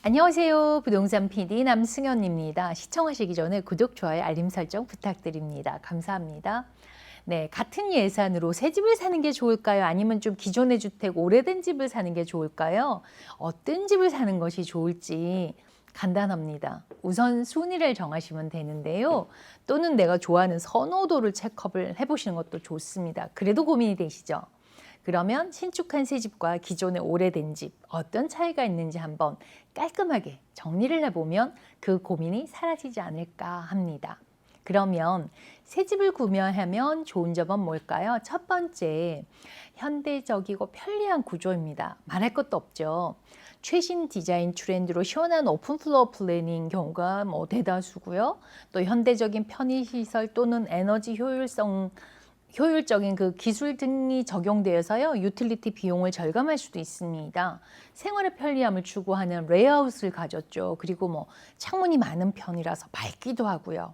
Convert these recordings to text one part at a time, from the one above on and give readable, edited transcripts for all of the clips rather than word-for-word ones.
안녕하세요. 부동산 PD 남승현입니다. 시청하시기 전에 구독, 좋아요, 알림 설정 부탁드립니다. 감사합니다. 네, 같은 예산으로 새 집을 사는 게 좋을까요? 아니면 좀 기존의 주택, 오래된 집을 사는 게 좋을까요? 어떤 집을 사는 것이 좋을지 간단합니다. 우선 순위를 정하시면 되는데요. 또는 내가 좋아하는 선호도를 체크업을 해보시는 것도 좋습니다. 그래도 고민이 되시죠? 그러면 신축한 새 집과 기존의 오래된 집 어떤 차이가 있는지 한번 깔끔하게 정리를 해보면 그 고민이 사라지지 않을까 합니다. 그러면 새 집을 구매하면 좋은 점은 뭘까요? 첫 번째, 현대적이고 편리한 구조입니다. 말할 것도 없죠. 최신 디자인 트렌드로 시원한 오픈 플로어 플랜인 경우가 대다수고요. 또 현대적인 편의시설 또는 에너지 효율적인 그 기술 등이 적용되어서요, 유틸리티 비용을 절감할 수도 있습니다. 생활의 편리함을 추구하는 레이아웃을 가졌죠. 그리고 창문이 많은 편이라서 밝기도 하고요.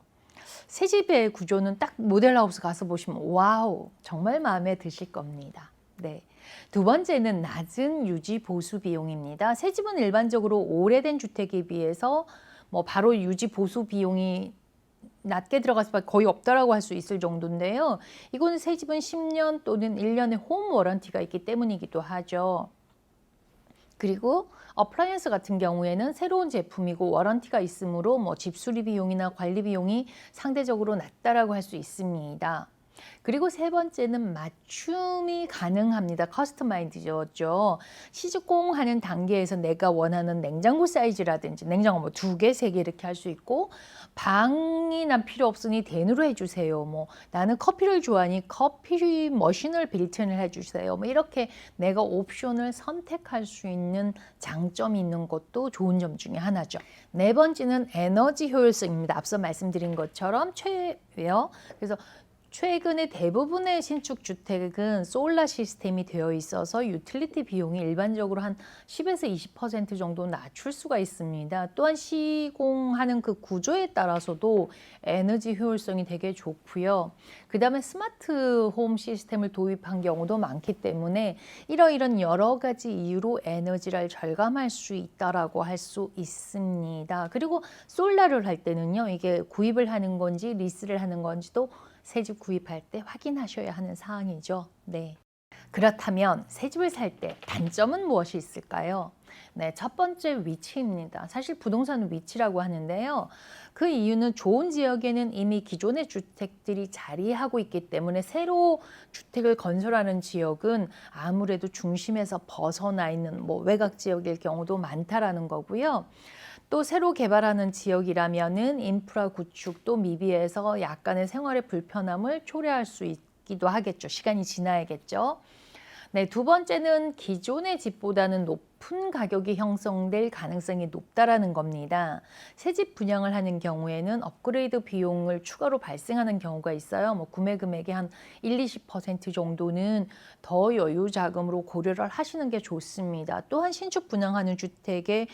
새 집의 구조는 딱 모델하우스 가서 보시면 와우, 정말 마음에 드실 겁니다. 네. 두 번째는 낮은 유지 보수 비용입니다. 새 집은 일반적으로 오래된 주택에 비해서 바로 유지 보수 비용이 낮게 들어가서 거의 없다라고 할 수 있을 정도인데요. 이거는 새 집은 10년 또는 1년의 홈 워런티가 있기 때문이기도 하죠. 그리고 어플라이언스 같은 경우에는 새로운 제품이고 워런티가 있으므로 집수리 비용이나 관리 비용이 상대적으로 낮다라고 할 수 있습니다. 그리고 세 번째는 맞춤이 가능합니다. 커스터마이즈죠. 시공하는 단계에서 내가 원하는 냉장고 사이즈라든지 냉장고 2개, 3개 이렇게 할 수 있고, 방이 난 필요 없으니 댄으로 해주세요. 나는 커피를 좋아하니 커피 머신을 빌트인을 해주세요. 이렇게 내가 옵션을 선택할 수 있는 장점이 있는 것도 좋은 점 중에 하나죠. 네 번째는 에너지 효율성입니다. 앞서 말씀드린 것처럼 최고예요. 그래서 최근에 대부분의 신축 주택은 솔라 시스템이 되어 있어서 유틸리티 비용이 일반적으로 한 10에서 20% 정도 낮출 수가 있습니다. 또한 시공하는 그 구조에 따라서도 에너지 효율성이 되게 좋고요. 그 다음에 스마트 홈 시스템을 도입한 경우도 많기 때문에 이러이런 여러 가지 이유로 에너지를 절감할 수 있다라고 할 수 있습니다. 그리고 솔라를 할 때는요, 이게 구입을 하는 건지 리스를 하는 건지도 새 집 구입할 때 확인하셔야 하는 사항이죠. 네. 그렇다면 새 집을 살 때 단점은 무엇이 있을까요? 네, 첫 번째 위치입니다. 사실 부동산은 위치라고 하는데요. 그 이유는 좋은 지역에는 이미 기존의 주택들이 자리하고 있기 때문에 새로 주택을 건설하는 지역은 아무래도 중심에서 벗어나 있는 외곽 지역일 경우도 많다라는 거고요. 또 새로 개발하는 지역이라면은 인프라 구축도 미비해서 약간의 생활의 불편함을 초래할 수 있기도 하겠죠. 시간이 지나야겠죠. 네, 두 번째는 기존의 집보다는 높은 가격이 형성될 가능성이 높다라는 겁니다. 새 집 분양을 하는 경우에는 업그레이드 비용을 추가로 발생하는 경우가 있어요. 구매 금액의 한 1-20% 정도는 더 여유 자금으로 고려를 하시는 게 좋습니다. 또한 신축 분양하는 주택에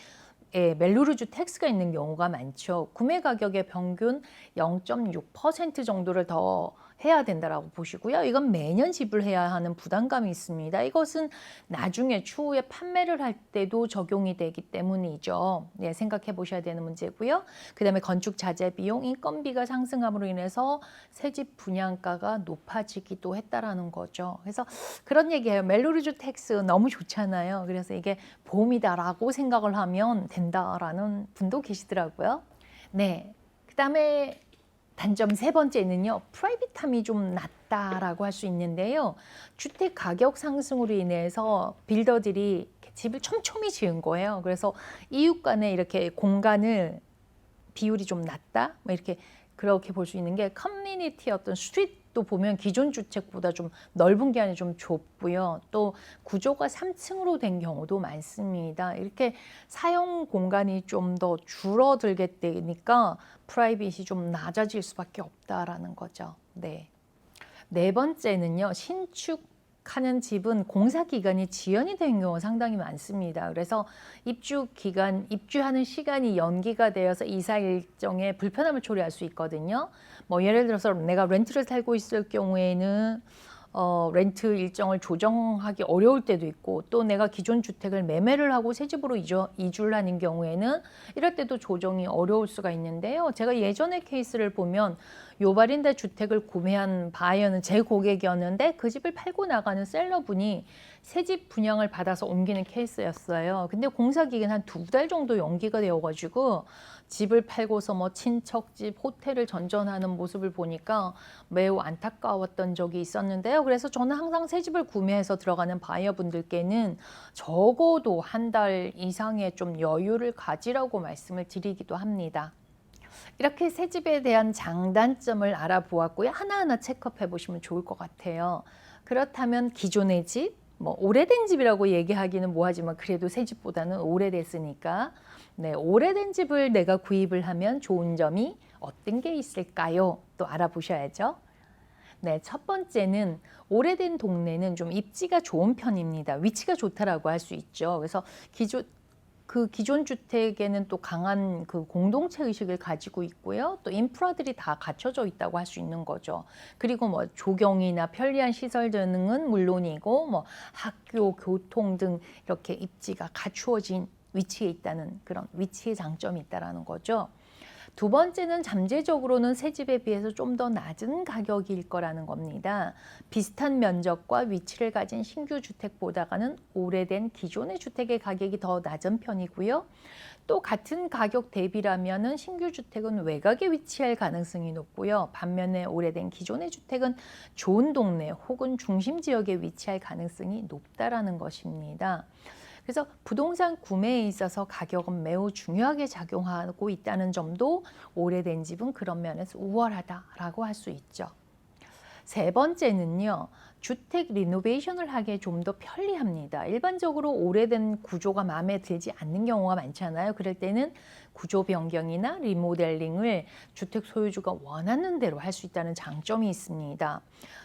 멜로르주 텍스가 있는 경우가 많죠. 구매 가격의 평균 0.6% 정도를 더 해야 된다라고 보시고요. 이건 매년 지불해야 하는 부담감이 있습니다. 이것은 나중에 추후에 판매를 할 때도 적용이 되기 때문이죠. 네, 생각해 보셔야 되는 문제고요. 그 다음에 건축 자재 비용, 인건비가 상승함으로 인해서 새집 분양가가 높아지기도 했다라는 거죠. 그래서 그런 얘기예요. 멜로르주 텍스 너무 좋잖아요. 그래서 이게 보험이다라고 생각을 하면 된다라는 분도 계시더라고요. 네, 그 다음에 단점 세 번째는요, 프라이빗함이 좀 낮다라고 할 수 있는데요. 주택 가격 상승으로 인해서 빌더들이 집을 촘촘히 지은 거예요. 그래서 이웃 간에 이렇게 공간을 비율이 좀 낮다? 이렇게 그렇게 볼 수 있는 게, 커뮤니티 어떤 스트릿도 보면 기존 주택보다 좀 넓은 게 아니라 좀 좁고요. 또 구조가 3층으로 된 경우도 많습니다. 이렇게 사용 공간이 좀 더 줄어들게 되니까 프라이빗이 좀 낮아질 수밖에 없다라는 거죠. 네. 네 번째는요, 신축하는 집은 공사 기간이 지연이 된 경우가 상당히 많습니다. 그래서 입주하는 시간이 연기가 되어서 이사 일정에 불편함을 초래할 수 있거든요. 예를 들어서 내가 렌트를 살고 있을 경우에는 렌트 일정을 조정하기 어려울 때도 있고, 또 내가 기존 주택을 매매를 하고 새 집으로 이주를 하는 경우에는 이럴 때도 조정이 어려울 수가 있는데요. 제가 예전의 케이스를 보면 요발인데 주택을 구매한 바이어는 제 고객이었는데 그 집을 팔고 나가는 셀러분이 새 집 분양을 받아서 옮기는 케이스였어요. 근데 공사 기간 한 2달 정도 연기가 되어가지고 집을 팔고서 뭐 친척집, 호텔을 전전하는 모습을 보니까 매우 안타까웠던 적이 있었는데요. 그래서 저는 항상 새 집을 구매해서 들어가는 바이어분들께는 적어도 한 달 이상의 좀 여유를 가지라고 말씀을 드리기도 합니다. 이렇게 새 집에 대한 장단점을 알아보았고요. 하나하나 체크해 보시면 좋을 것 같아요. 그렇다면 기존의 집, 뭐 오래된 집이라고 얘기하기는 뭐하지만 그래도 새 집보다는 오래됐으니까, 네, 오래된 집을 내가 구입을 하면 좋은 점이 어떤 게 있을까요? 또 알아보셔야죠. 네, 첫 번째는 오래된 동네는 좀 입지가 좋은 편입니다. 위치가 좋다라고 할 수 있죠. 그래서 기존 주택에는 또 강한 그 공동체 의식을 가지고 있고요. 또 인프라들이 다 갖춰져 있다고 할 수 있는 거죠. 그리고 뭐 조경이나 편리한 시설 등은 물론이고 뭐 학교, 교통 등 이렇게 입지가 갖추어진 위치에 있다는 그런 위치의 장점이 있다라는 거죠. 두 번째는 잠재적으로는 새 집에 비해서 좀 더 낮은 가격일 거라는 겁니다. 비슷한 면적과 위치를 가진 신규 주택보다는 오래된 기존의 주택의 가격이 더 낮은 편이고요. 또 같은 가격 대비라면은 신규 주택은 외곽에 위치할 가능성이 높고요. 반면에 오래된 기존의 주택은 좋은 동네 혹은 중심 지역에 위치할 가능성이 높다라는 것입니다. 그래서 부동산 구매에 있어서 가격은 매우 중요하게 작용하고 있다는 점도 오래된 집은 그런 면에서 우월하다라고 할 수 있죠. 세 번째는요, 주택 리노베이션을 하기에 좀 더 편리합니다. 일반적으로 오래된 구조가 마음에 들지 않는 경우가 많잖아요. 그럴 때는 구조 변경이나 리모델링을 주택 소유주가 원하는 대로 할 수 있다는 장점이 있습니다.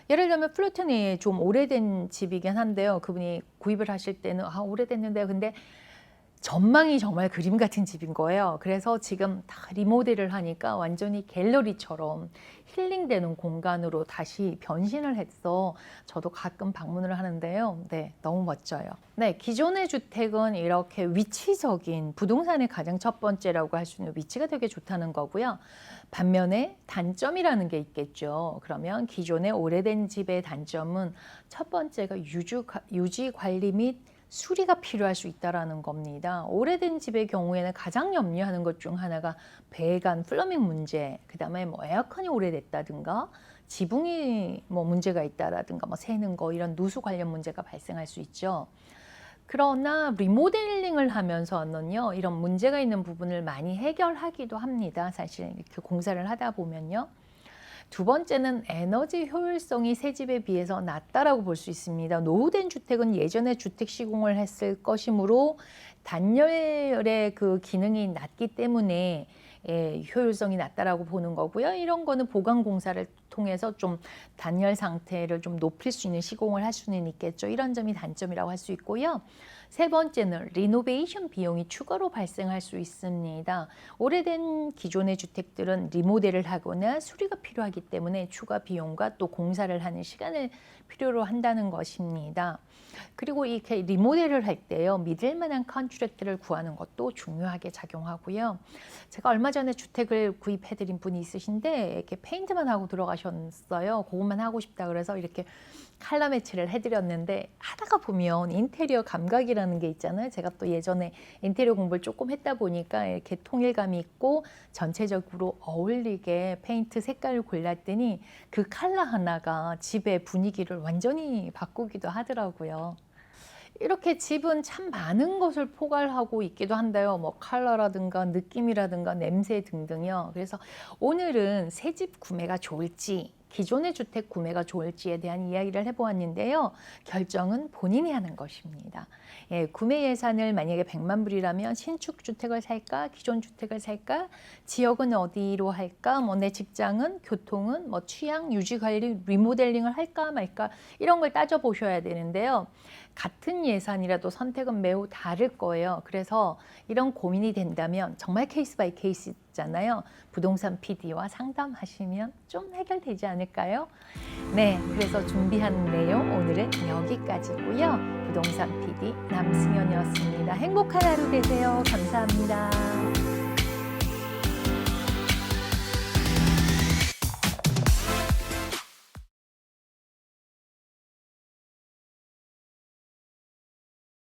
예를 들면 플러튼이 좀 오래된 집이긴 한데요. 그분이 구입을 하실 때는 오래됐는데요. 근데 전망이 정말 그림 같은 집인 거예요. 그래서 지금 다 리모델을 하니까 완전히 갤러리처럼 힐링되는 공간으로 다시 변신을 해서 저도 가끔 방문을 하는데요. 네, 너무 멋져요. 네, 기존의 주택은 이렇게 위치적인 부동산의 가장 첫 번째라고 할 수 있는 위치가 되게 좋다는 거고요. 반면에 단점이라는 게 있겠죠. 그러면 기존의 오래된 집의 단점은 첫 번째가 유지 관리 및 수리가 필요할 수 있다는 겁니다. 오래된 집의 경우에는 가장 염려하는 것 중 하나가 배관, 플러밍 문제, 그 다음에 뭐 에어컨이 오래됐다든가 지붕이 뭐 문제가 있다라든가 뭐 새는 거 이런 누수 관련 문제가 발생할 수 있죠. 그러나 리모델링을 하면서는요, 이런 문제가 있는 부분을 많이 해결하기도 합니다. 사실 이렇게 공사를 하다 보면요. 두 번째는 에너지 효율성이 새 집에 비해서 낮다라고 볼 수 있습니다. 노후된 주택은 예전에 주택 시공을 했을 것이므로 단열의 그 기능이 낮기 때문에 효율성이 낮다라고 보는 거고요. 이런 거는 보강 공사를 통해서 좀 단열 상태를 좀 높일 수 있는 시공을 할 수는 있겠죠. 이런 점이 단점이라고 할 수 있고요. 세 번째는 리노베이션 비용이 추가로 발생할 수 있습니다. 오래된 기존의 주택들은 리모델을 하거나 수리가 필요하기 때문에 추가 비용과 또 공사를 하는 시간을 필요로 한다는 것입니다. 그리고 이렇게 리모델을 할 때요, 믿을 만한 컨트랙트를 구하는 것도 중요하게 작용하고요. 제가 얼마 전에 주택을 구입해드린 분이 있으신데 이렇게 페인트만 하고 들어가셨어요. 그것만 하고 싶다 그래서 이렇게 칼라 매치를 해드렸는데 하다가 보면 인테리어 감각이라는 게 있잖아요. 제가 또 예전에 인테리어 공부를 조금 했다 보니까 이렇게 통일감이 있고 전체적으로 어울리게 페인트 색깔을 골랐더니 그 칼라 하나가 집의 분위기를 완전히 바꾸기도 하더라고요. 이렇게 집은 참 많은 것을 포괄하고 있기도 한데요. 뭐 컬러라든가 느낌이라든가 냄새 등등요. 그래서 오늘은 새 집 구매가 좋을지 기존의 주택 구매가 좋을지에 대한 이야기를 해보았는데요. 결정은 본인이 하는 것입니다. 구매 예산을 만약에 100만 불이라면 신축 주택을 살까, 기존 주택을 살까, 지역은 어디로 할까, 뭐 내 직장은, 교통은, 뭐 취향, 유지 관리, 리모델링을 할까 말까 이런 걸 따져 보셔야 되는데요. 같은 예산이라도 선택은 매우 다를 거예요. 그래서 이런 고민이 된다면 정말 케이스 바이 케이스잖아요. 부동산 PD와 상담하시면 좀 해결되지 않을까요? 네, 그래서 준비한 내용 오늘은 여기까지고요. 부동산 PD 남승현이었습니다. 행복한 하루 되세요. 감사합니다.